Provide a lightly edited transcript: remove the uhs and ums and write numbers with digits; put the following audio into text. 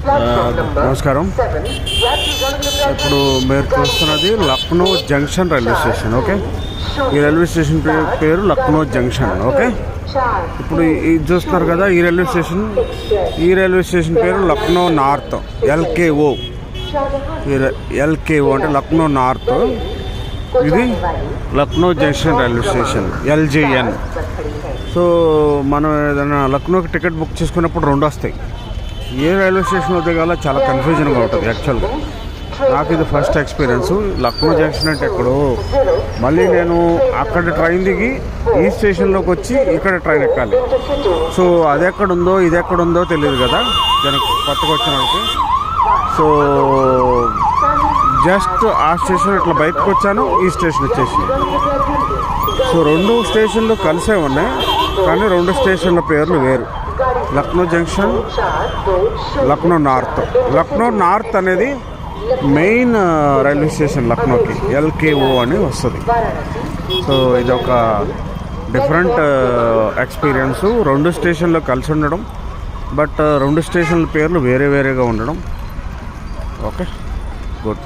నమస్కారం. ఇప్పుడు మీరు చూస్తున్నది Lucknow junction railway station. Okay, ఈ రైల్వే స్టేషన్ పేరు లక్నో జంక్షన్. ఓకే, ఇప్పుడు ఇది చూస్తున్నారు కదా, ఈ రైల్వే స్టేషన్ పేరు లక్నో నార్త్, ఎల్కేఓ. ఎల్కేఓ అంటే లక్నో నార్త్. ఇది Lucknow junction railway station, LJN. So మనం ఏదైనా లక్నోకి టికెట్ బుక్ చేసుకున్నప్పుడు రెండు వస్తాయి. ఏ రైల్వే స్టేషన్లో దిగాలో చాలా కన్ఫ్యూజన్గా ఉంటుంది యాక్చువల్గా. నాకు ఇది ఫస్ట్ ఎక్స్పీరియన్స్. లక్నో జంక్షన్ అంటే ఎక్కడో, మళ్ళీ నేను అక్కడ ట్రైన్ దిగి ఈ స్టేషన్లోకి వచ్చి ఇక్కడ ట్రైన్ ఎక్కాలి. సో అది ఎక్కడుందో ఇది ఎక్కడుందో తెలియదు కదా దానికి కొత్తగా వచ్చిన వాళ్ళకి. సో జస్ట్ ఆ స్టేషన్ ఇట్లా బయటకు వచ్చాను, ఈ స్టేషన్ వచ్చేసి. సో రెండు స్టేషన్లు కలిసే ఉన్నాయి, కానీ రెండు స్టేషన్ల పేర్లు వేరు. Lucknow junction, Lucknow north. Lucknow north అనేది మెయిన్ రైల్వే స్టేషన్ లక్నోకి, ఎల్కేఓ అని వస్తుంది. సో ఇది ఒక డిఫరెంట్ ఎక్స్పీరియన్సు. రెండు స్టేషన్లో కలిసి ఉండడం, బట్ రెండు స్టేషన్ల పేర్లు వేరే వేరేగా ఉండడం. Okay, good.